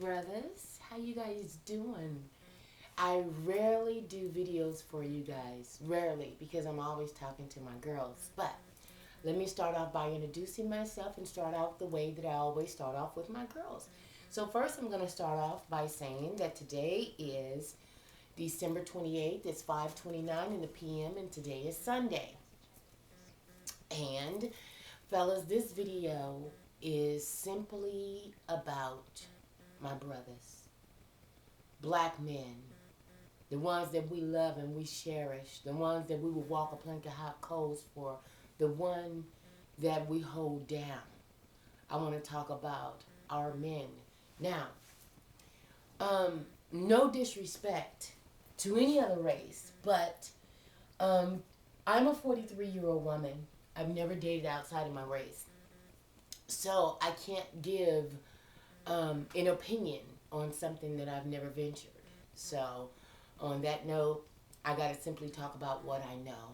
brothers. How you guys doing? I rarely do videos for you guys. Rarely, because I'm always talking to my girls. But let me start off by introducing myself and start out the way that I always start off with my girls. So first I'm going to start off by saying that today is December 28th. It's 5:29 in the PM and today is Sunday. And fellas, this video is simply about my brothers, black men, the ones that we love and we cherish, the ones that we will walk a plank of hot coals for, the one that we hold down. I want to talk about our men. Now, no disrespect to any other race, but I'm a 43-year-old woman. I've never dated outside of my race. So I can't give an opinion on something that I've never ventured. So on that note, I got to simply talk about what I know.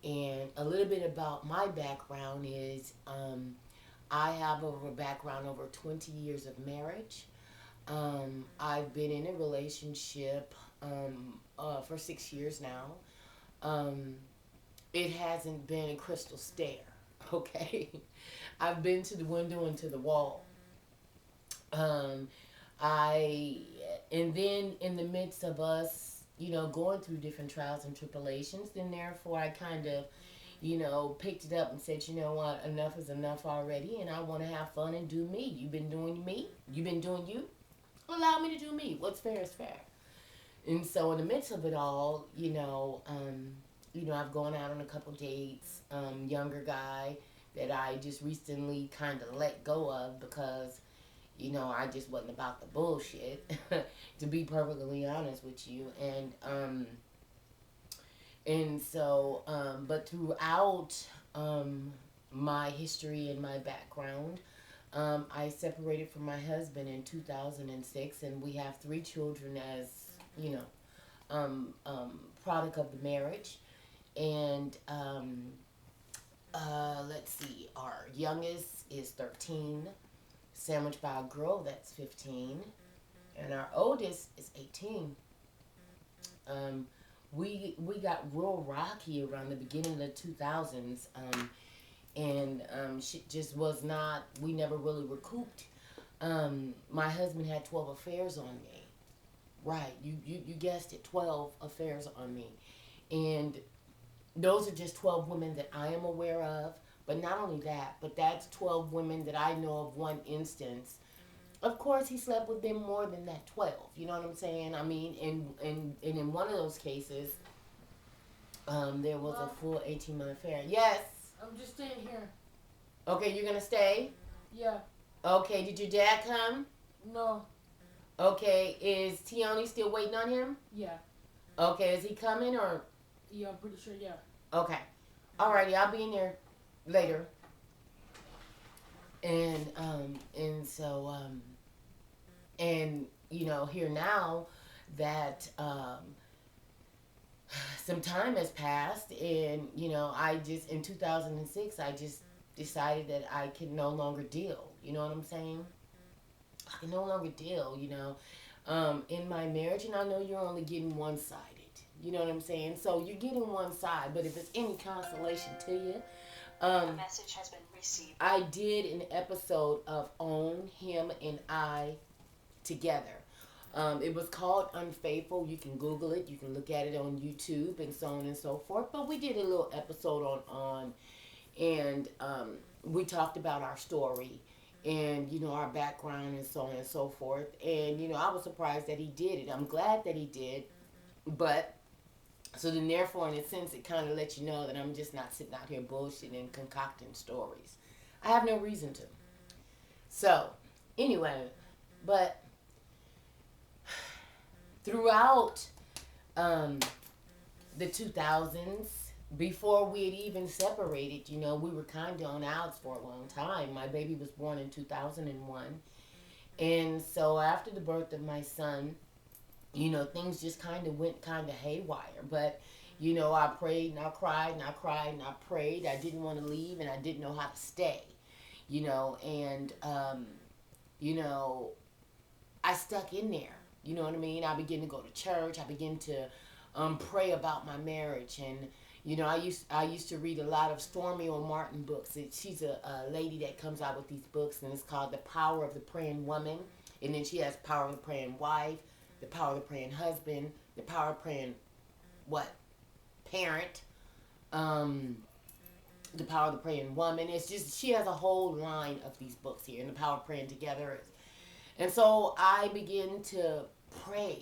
And a little bit about my background is I have a background over 20 years of marriage. I've been in a relationship for 6 years now. It hasn't been a crystal stare, okay? I've been to the window and to the wall. Um, and then in the midst of us, going through different trials and tribulations, then therefore I kind of, picked it up and said, you know what, enough is enough already, and I want to have fun and do me. You've been doing me. You've been doing you. Allow me to do me. What's fair is fair. And so in the midst of it all, I've gone out on a couple dates. Younger guy that I just recently kind of let go of because, I just wasn't about the bullshit, to be perfectly honest with you. But throughout my history and my background, I separated from my husband in 2006, and we have three children as, product of the marriage. And let's see, our youngest is 13, sandwiched by a girl that's 15, and our oldest is 18. We got real rocky around the beginning of the 2000s, and shit just was not. We never really recouped. My husband had 12 affairs on me. Right, you guessed it, 12 affairs on me, and those are just 12 women that I am aware of. But not only that, but that's 12 women that I know of one instance. Of course, he slept with them more than that 12. You know what I'm saying? I mean, and in one of those cases, there was a full 18-month affair. Yes. I'm just staying here. Okay, you're going to stay? Yeah. Okay, did your dad come? No. Okay, is Tioni still waiting on him? Yeah. Okay, is he coming or? Yeah, I'm pretty sure, yeah. Okay. Alrighty, I'll be in there later. And so here now that some time has passed, and I just in 2006 I just decided that I can no longer deal. You know what I'm saying? I can no longer deal. In my marriage, and I know you're only getting one-sided. You know what I'm saying? So you're getting one side, but if it's any consolation to you, a message has been received. I did an episode of Own Him and I Together. It was called Unfaithful. You can Google it. You can look at it on YouTube and so on and so forth. But we did a little episode on and we talked about our story and, our background and so on and so forth. And, I was surprised that he did it. I'm glad that he did. But, so then therefore, in a sense, it kind of lets you know that I'm just not sitting out here bullshitting and concocting stories. I have no reason to. So, anyway, but throughout the 2000s, before we had even separated, we were kind of on outs for a long time. My baby was born in 2001. And so after the birth of my son, things just kind of went kind of haywire. But, I prayed and I cried and I cried and I prayed. I didn't want to leave and I didn't know how to stay, and, I stuck in there. You know what I mean? I began to go to church. I began to pray about my marriage, and I used to read a lot of Stormy O. Martin books. She's a lady that comes out with these books, and it's called The Power of the Praying Woman. And then she has Power of the Praying Wife, The Power of the Praying Husband, The Power of Praying what parent, um, The Power of the Praying Woman. It's just she has a whole line of these books here, and The Power of Praying Together. And so I begin to pray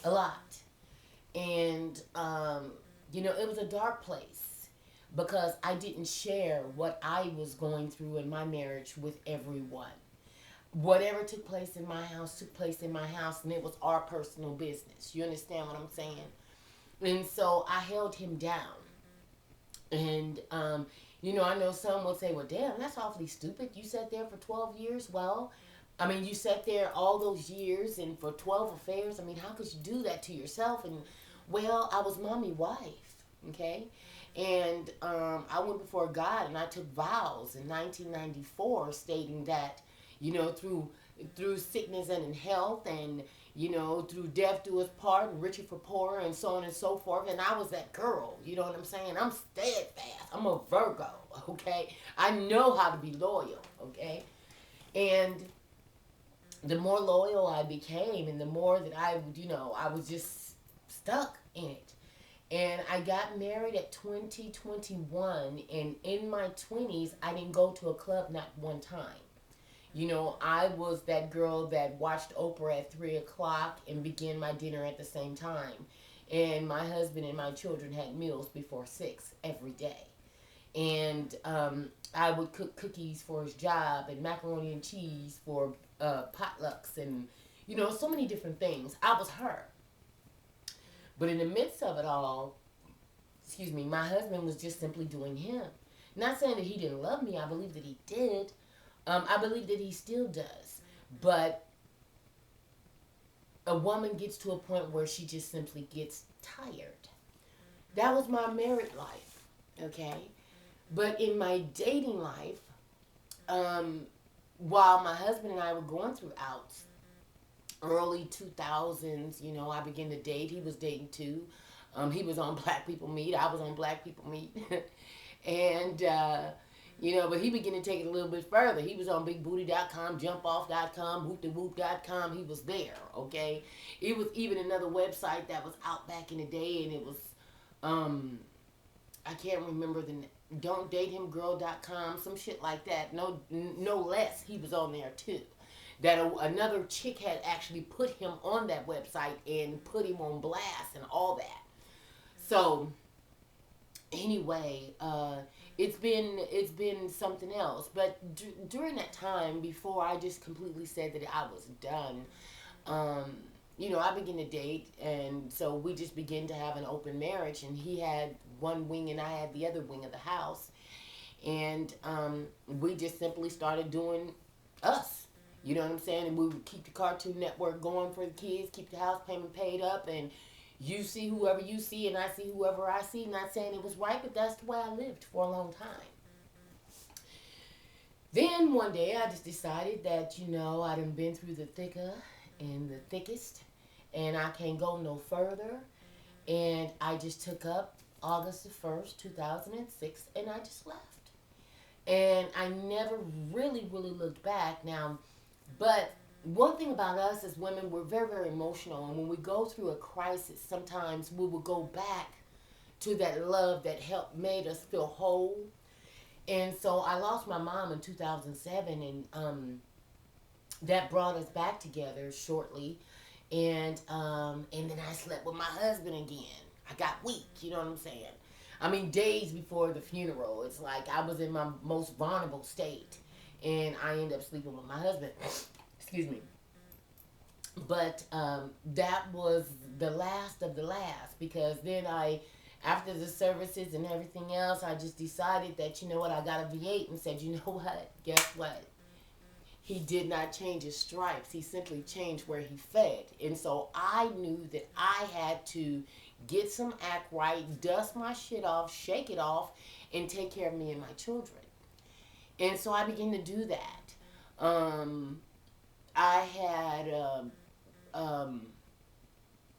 a lot. And, it was a dark place because I didn't share what I was going through in my marriage with everyone. Whatever took place in my house took place in my house, and it was our personal business. You understand what I'm saying? And so I held him down. And, I know some will say, well, damn, that's awfully stupid. You sat there for 12 years. Well, I mean, you sat there all those years and for 12 affairs. I mean, how could you do that to yourself? And, well, I was mommy wife, okay? And I went before God and I took vows in 1994 stating that, through sickness and in health and, through death do us part and richer for poorer and so on and so forth. And I was that girl, you know what I'm saying? I'm steadfast. I'm a Virgo, okay? I know how to be loyal, okay? And the more loyal I became and the more that I was just stuck in it. And I got married at 2021, and in my 20s, I didn't go to a club not one time. I was that girl that watched Oprah at 3 o'clock and began my dinner at the same time. And my husband and my children had meals before 6 every day. And I would cook cookies for his job and macaroni and cheese for potlucks and, so many different things. I was her. But in the midst of it all, my husband was just simply doing him. Not saying that he didn't love me. I believe that he did. I believe that he still does. But a woman gets to a point where she just simply gets tired. That was my married life, okay? But in my dating life, while my husband and I were going through early 2000s, I began to date. He was dating too. He was on Black People Meet. I was on Black People Meet. And, but he began to take it a little bit further. He was on bigbooty.com, jumpoff.com, whoopdewhoop.com. He was there, okay? It was even another website that was out back in the day, and it was, I can't remember the don'tdatehimgirl.com, some shit like that. No less. He was on there too. That another chick had actually put him on that website and put him on blast and all that. So anyway, it's been something else. But during that time, before I just completely said that I was done, I began to date, and so we just began to have an open marriage. And he had one wing, and I had the other wing of the house, and we just simply started doing us. You know what I'm saying? And we would keep the Cartoon Network going for the kids, keep the house payment paid up, and you see whoever you see, and I see whoever I see. Not saying it was right, but that's the way I lived for a long time. Then one day I just decided that, I done been through the thicker and the thickest, and I can't go no further. And I just took up August the 1st, 2006, and I just left. And I never really, really looked back. Now, but one thing about us as women, we're very, very emotional. And when we go through a crisis, sometimes we will go back to that love that made us feel whole. And so I lost my mom in 2007, and that brought us back together shortly. And then I slept with my husband again. I got weak, you know what I'm saying? I mean, days before the funeral, it's like I was in my most vulnerable state. And I ended up sleeping with my husband. Excuse me. But that was the last of the last, because then after the services and everything else, I just decided that, I got a V8 and said, what? Guess what? He did not change his stripes. He simply changed where he fed. And so I knew that I had to get some act right, dust my shit off, shake it off, and take care of me and my children. And so I began to do that. I had um,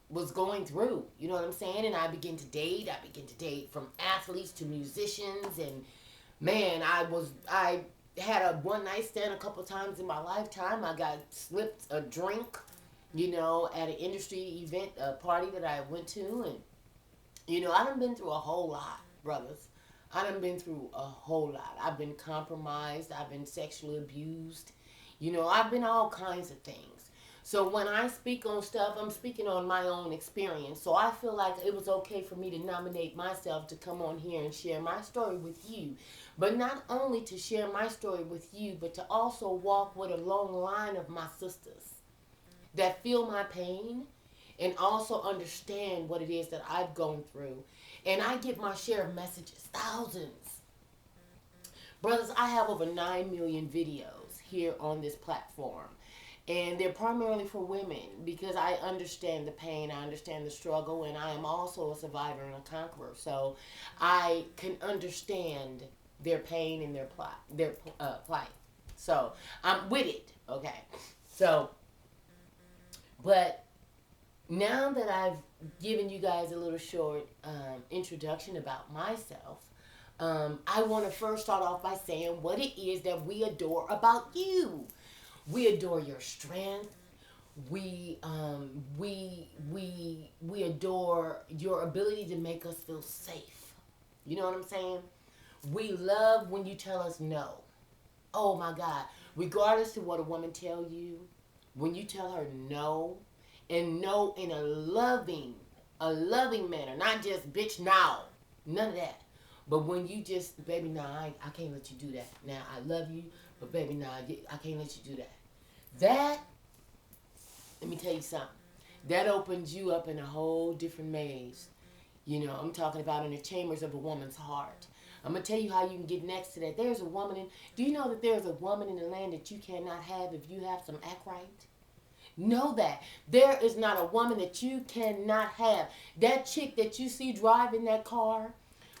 was going through. You know what I'm saying? And I began to date. I began to date from athletes to musicians, and man, I had a one night stand a couple times in my lifetime. I got slipped a drink, at an industry event, a party that I went to, and I done been through a whole lot, brothers. I done been through a whole lot. I've been compromised. I've been sexually abused. I've been all kinds of things. So when I speak on stuff, I'm speaking on my own experience. So I feel like it was okay for me to nominate myself to come on here and share my story with you. But not only to share my story with you, but to also walk with a long line of my sisters that feel my pain and also understand what it is that I've gone through. And I get my share of messages, thousands. Brothers, I have over 9 million videos here on this platform. And they're primarily for women because I understand the pain, I understand the struggle, and I am also a survivor and a conqueror. So I can understand their pain and their plight. So I'm with it, okay? So, but now that I've given you guys a little short introduction about myself, I want to first start off by saying what it is that we adore about you. We adore your strength. We adore your ability to make us feel safe. You know what I'm saying? We love when you tell us no. Oh my God. Regardless of what a woman tell you, when you tell her no, and no in a loving manner, not just bitch now, none of that. But when you just, baby, nah, I can't let you do that. Now I love you, but baby, nah, I can't let you do that. That, let me tell you something. That opens you up in a whole different maze. I'm talking about in the chambers of a woman's heart. I'm going to tell you how you can get next to that. Do you know that there's a woman in the land that you cannot have if you have some act right? Know that. There is not a woman that you cannot have. That chick that you see driving that car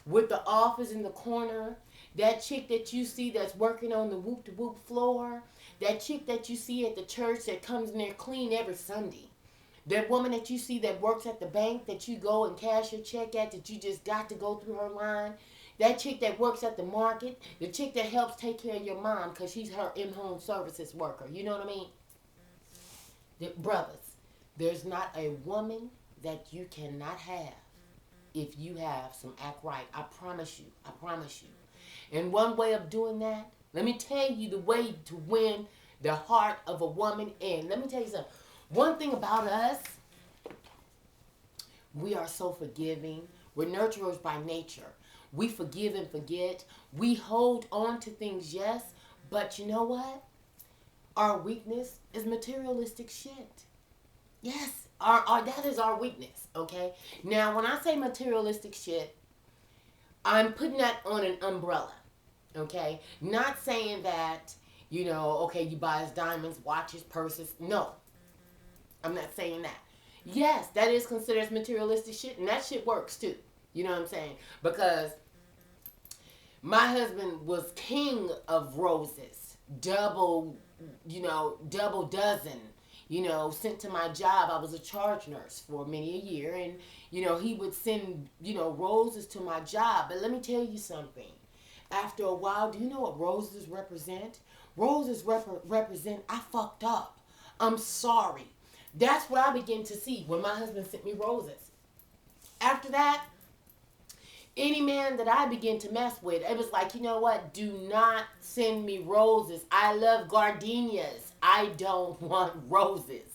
with the office in the corner, that chick that you see that's working on the whoop-to-whoop floor, that chick that you see at the church that comes in there clean every Sunday, that woman that you see that works at the bank that you go and cash your check at, that you just got to go through her line, that chick that works at the market, the chick that helps take care of your mom because she's her in-home services worker. You know what I mean? Brothers, there's not a woman that you cannot have if you have some act right. I promise you. I promise you. And one way of doing that, let me tell you the way to win the heart of a woman. And let me tell you something. One thing about us, we are so forgiving. We're nurturers by nature. We forgive and forget. We hold on to things, yes. But you know what? Our weakness is materialistic shit. Yes, that is our weakness, okay? Now, when I say materialistic shit, I'm putting that on an umbrella, okay? Not saying that, okay, you buy us diamonds, watches, purses. No, I'm not saying that. Yes, that is considered materialistic shit, and that shit works too. You know what I'm saying? Because my husband was king of roses, double dozen, sent to my job. I was a charge nurse for many a year, and, he would send, roses to my job. But let me tell you something. After a while, do you know what roses represent? Roses represent, I fucked up. I'm sorry. That's what I began to see when my husband sent me roses. After that, any man that I begin to mess with, it was like, you know what? Do not send me roses. I love gardenias. I don't want roses.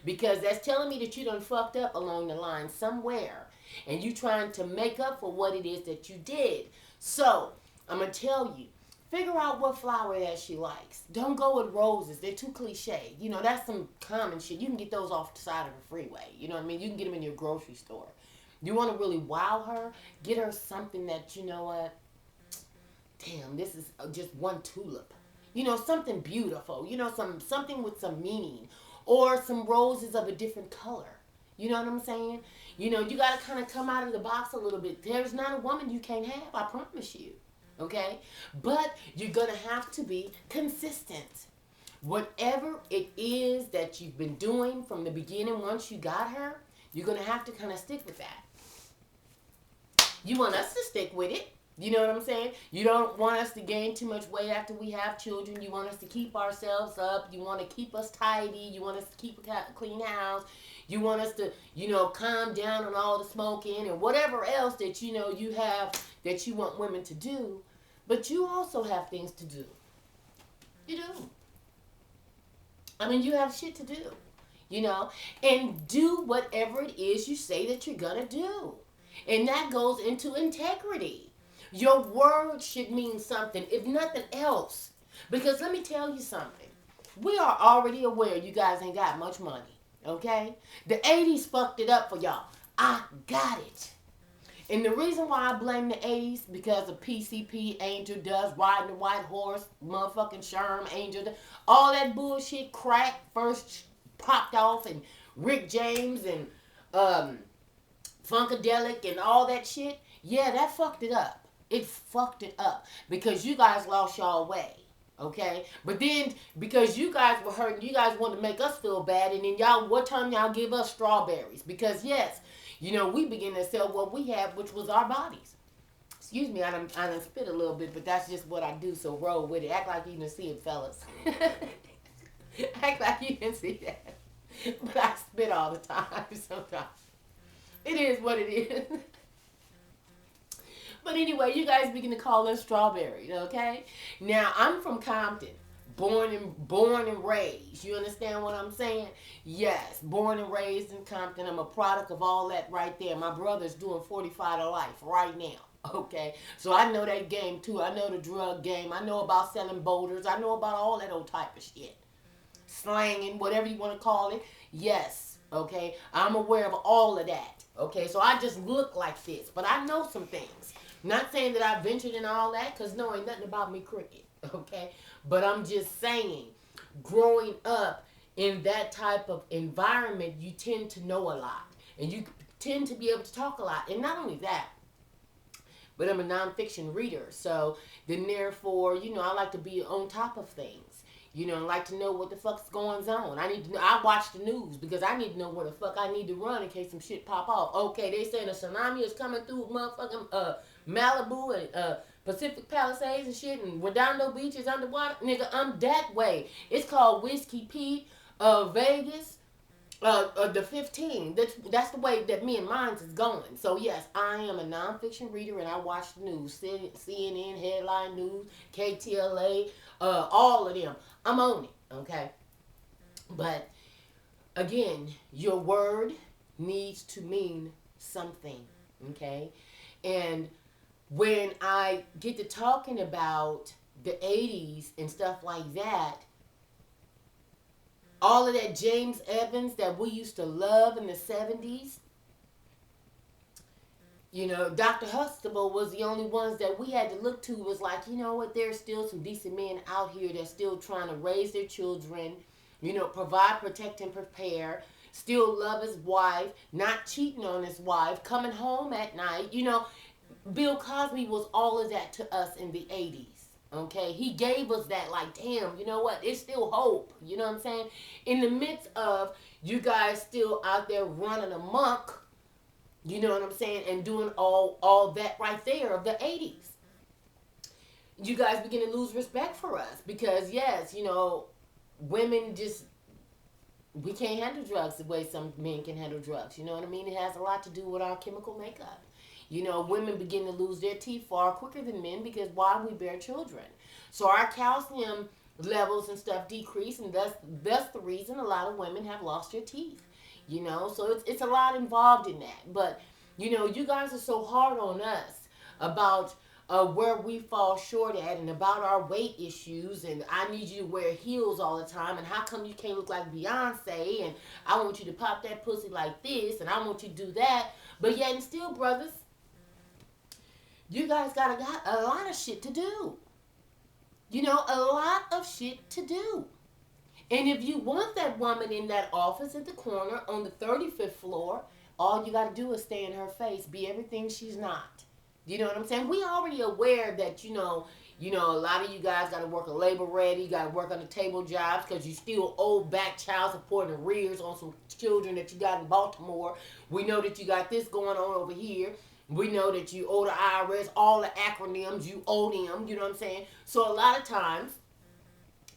Because that's telling me that you done fucked up along the line somewhere. And you trying to make up for what it is that you did. So, I'm going to tell you. Figure out what flower that she likes. Don't go with roses. They're too cliche. That's some common shit. You can get those off the side of the freeway. You know what I mean? You can get them in your grocery store. You want to really wow her? Get her something that, you know what? Damn, this is just one tulip. Something beautiful. Something with some meaning. Or some roses of a different color. You know what I'm saying? You got to kind of come out of the box a little bit. There's not a woman you can't have. I promise you. Okay? But you're going to have to be consistent. Whatever it is that you've been doing from the beginning, once you got her, you're going to have to kind of stick with that. You want us to stick with it. You know what I'm saying? You don't want us to gain too much weight after we have children. You want us to keep ourselves up. You want to keep us tidy. You want us to keep a clean house. You want us to, calm down on all the smoking and whatever else that, you have that you want women to do. But you also have things to do. You do. I mean, you have shit to do, and do whatever it is you say that you're going to do. And that goes into integrity. Your word should mean something, if nothing else. Because let me tell you something. We are already aware you guys ain't got much money, okay? The 80s fucked it up for y'all. I got it. And the reason why I blame the 80s, because of PCP, Angel Dust, Riding the White Horse, motherfucking Sherm, Angel Dust, all that bullshit crack first popped off, and Rick James and Funkadelic and all that shit. Yeah, that fucked it up. It fucked it up because you guys lost y'all way. Okay? But then, because you guys were hurting, you guys wanted to make us feel bad, and then what time y'all give us strawberries? Because yes, we begin to sell what we have, which was our bodies. Excuse me, I done spit a little bit, but that's just what I do, so roll with it. Act like you didn't see it, fellas. Act like you didn't see that. But I spit all the time sometimes. It is what it is. But anyway, you guys begin to call us strawberries, okay? Now, I'm from Compton. Born and raised. You understand what I'm saying? Yes, born and raised in Compton. I'm a product of all that right there. My brother's doing 45 to life right now. Okay, so I know that game too. I know the drug game. I know about selling boulders. I know about all that old type of shit. Slanging, whatever you want to call it. Yes, okay. I'm aware of all of that. Okay, so I just look like this, but I know some things. Not saying that I ventured in all that, because no, ain't nothing about me crooked. Okay, but I'm just saying, growing up in that type of environment, you tend to know a lot, and you tend to be able to talk a lot. And not only that, but I'm a nonfiction reader, so then therefore, I like to be on top of things. I like to know what the fuck's going on. I watch the news because I need to know where the fuck I need to run in case some shit pop off. Okay, they saying a tsunami is coming through motherfucking Malibu and Pacific Palisades and shit, and Redondo Beach is underwater. Nigga, I'm that way. It's called Whiskey Pete, Vegas, the 15. That's the way that me and mine is going. So yes, I am a nonfiction reader and I watch the news, CNN, Headline News, KTLA, all of them. I'm on it, okay? But again, your word needs to mean something, okay? And when I get to talking about the 80s and stuff like that, all of that James Evans that we used to love in the 70s, Dr. Huxtable was the only ones that we had to look to. Was like, you know what, there's still some decent men out here that's still trying to raise their children, provide, protect, and prepare, still love his wife, not cheating on his wife, coming home at night. Bill Cosby was all of that to us in the 80s. Okay, he gave us that, like, damn, you know what, it's still hope. You know what I'm saying? In the midst of you guys still out there running amok, you know what I'm saying, and doing all that right there of the 80s. You guys begin to lose respect for us because, yes, women just, we can't handle drugs the way some men can handle drugs. You know what I mean? It has a lot to do with our chemical makeup. Women begin to lose their teeth far quicker than men because why? We bear children. So our calcium levels and stuff decrease, and that's the reason a lot of women have lost their teeth. So it's a lot involved in that. But, you guys are so hard on us about where we fall short at and about our weight issues, and I need you to wear heels all the time, and how come you can't look like Beyonce, and I want you to pop that pussy like this, and I want you to do that. But yet and still, brothers, you guys got a lot of shit to do. A lot of shit to do. And if you want that woman in that office at the corner on the 35th floor, all you got to do is stay in her face, be everything she's not. You know what I'm saying? We already aware that, a lot of you guys got to work a labor ready, got to work on the table jobs because you still owe back child support and arrears on some children that you got in Baltimore. We know that you got this going on over here. We know that you owe the IRS, all the acronyms, you owe them, you know what I'm saying? So a lot of times,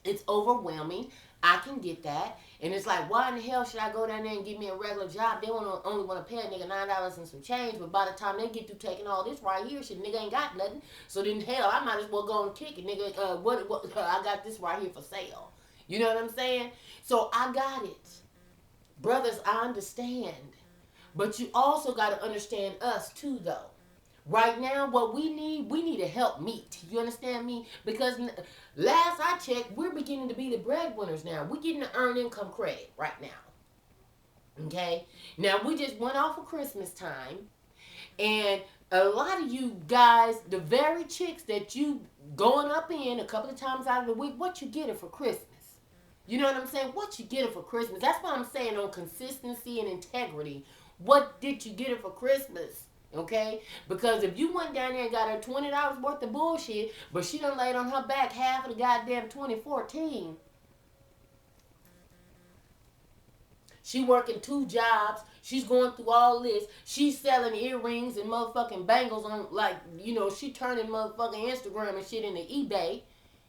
it's overwhelming. I can get that. And it's like, why in the hell should I go down there and give me a regular job? They only want to pay a nigga $9 and some change, but by the time they get through taking all this right here, shit, nigga ain't got nothing. So then, hell, I might as well go and kick it, nigga. What I got this right here for sale. You know what I'm saying? So I got it. Brothers, I understand. But you also got to understand us too, though. Right now, what we need a help meet. You understand me? Because last I checked, we're beginning to be the breadwinners now. We're getting the earned income credit right now. Okay? Now, we just went off of Christmas time. And a lot of you guys, the very chicks that you going up in a couple of times out of the week, what you getting for Christmas? You know what I'm saying? What you getting for Christmas? That's what I'm saying on consistency and integrity. What did you get it for Christmas? Okay? Because if you went down there and got her $20 worth of bullshit, but she done laid on her back half of the goddamn 2014. She working 2 jobs. She's going through all this. She's selling earrings and motherfucking bangles on, like, she turning motherfucking Instagram and shit into eBay.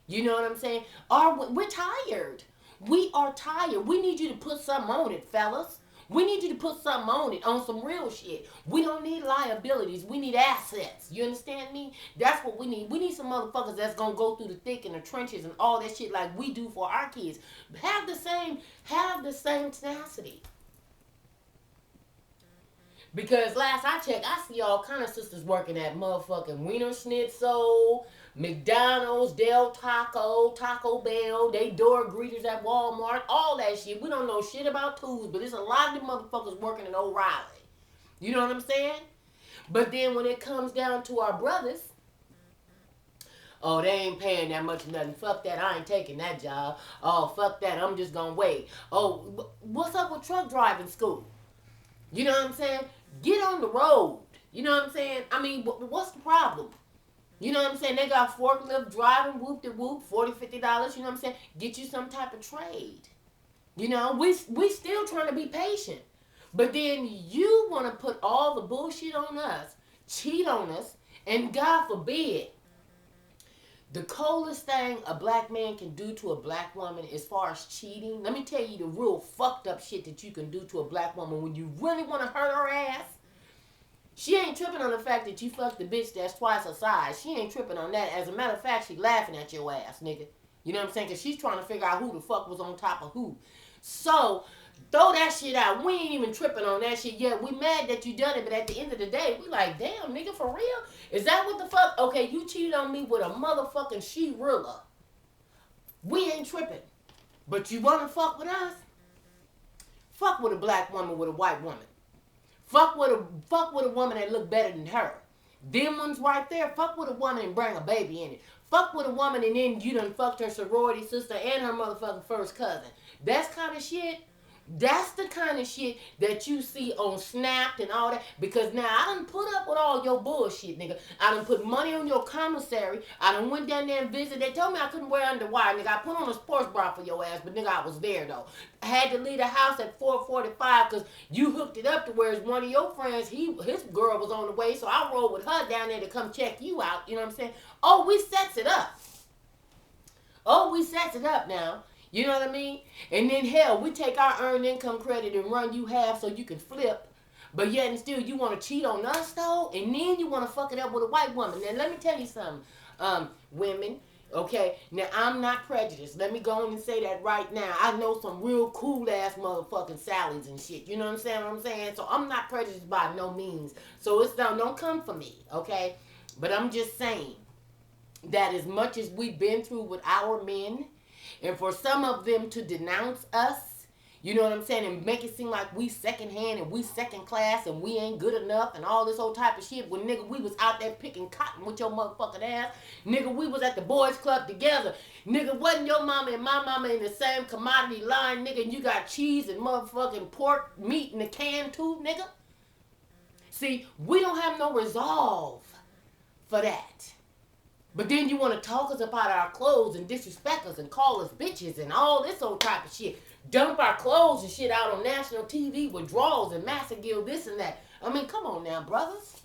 You know what I'm saying? We're tired. We are tired. We need you to put something on it, fellas. We need you to put something on it, on some real shit. We don't need liabilities. We need assets. You understand me? That's what we need. We need some motherfuckers that's going to go through the thick and the trenches and all that shit like we do for our kids. Have the same tenacity. Because last I checked, I see all kind of sisters working at motherfucking Wiener Schnitzel, McDonald's, Del Taco, Taco Bell, they door greeters at Walmart, all that shit. We don't know shit about tools, but there's a lot of them motherfuckers working in O'Reilly. You know what I'm saying? But then when it comes down to our brothers, oh, they ain't paying that much nothing. Fuck that, I ain't taking that job. Oh, fuck that, I'm just gonna wait. Oh, what's up with truck driving school? You know what I'm saying? Get on the road. You know what I'm saying? I mean, what's the problem? You know what I'm saying? They got forklift driving, whoop-de-whoop, $40, $50, you know what I'm saying? Get you some type of trade. You know, we still trying to be patient. But then you want to put all the bullshit on us, cheat on us, and God forbid, the coldest thing a black man can do to a black woman as far as cheating, let me tell you the real fucked up shit that you can do to a black woman when you really want to hurt her ass. She ain't tripping on the fact that you fucked the bitch that's twice her size. She ain't tripping on that. As a matter of fact, she laughing at your ass, nigga. You know what I'm saying? Because she's trying to figure out who the fuck was on top of who. So, throw that shit out. We ain't even tripping on that shit yet. We mad that you done it, but at the end of the day, we like, damn, nigga, for real? Is that what the fuck? Okay, you cheated on me with a motherfucking she-ruler. We ain't tripping. But you want to fuck with us? Fuck with a black woman with a white woman. Fuck with a woman that look better than her. Them ones right there, fuck with a woman and bring a baby in it. Fuck with a woman and then you done fucked her sorority sister and her motherfucking first cousin. That's kind of shit. That's the kind of shit that you see on Snapped and all that. Because now I done put up with all your bullshit, nigga. I done put money on your commissary. I done went down there and visited. They told me I couldn't wear underwire, nigga. I put on a sports bra for your ass, but nigga, I was there though. I had to leave the house at 4:45 because you hooked it up to where one of your friends, his girl was on the way, so I rode with her down there to come check you out. You know what I'm saying? Oh, we sets it up. Oh, we sets it up now. You know what I mean? And then, hell, we take our earned income credit and run you half so you can flip. But yet and still, you want to cheat on us, though? And then you want to fuck it up with a white woman. Now, let me tell you something, women. Okay? Now, I'm not prejudiced. Let me go on and say that right now. I know some real cool-ass motherfucking Sallies and shit. You know what I'm saying? So, I'm not prejudiced by no means. So, don't come for me, okay? But I'm just saying that as much as we've been through with our men, and for some of them to denounce us, you know what I'm saying, and make it seem like we secondhand and we second class and we ain't good enough and all this old type of shit, when nigga, we was out there picking cotton with your motherfucking ass. Nigga, we was at the boys club together. Nigga, wasn't your mama and my mama in the same commodity line, nigga, and you got cheese and motherfucking pork meat in the can too, nigga? See, we don't have no resolve. for that. But then you want to talk us about our clothes and disrespect us and call us bitches and all this old type of shit. Dump our clothes and shit out on national TV with drawers and Master Gill this and that. I mean, come on now, brothers.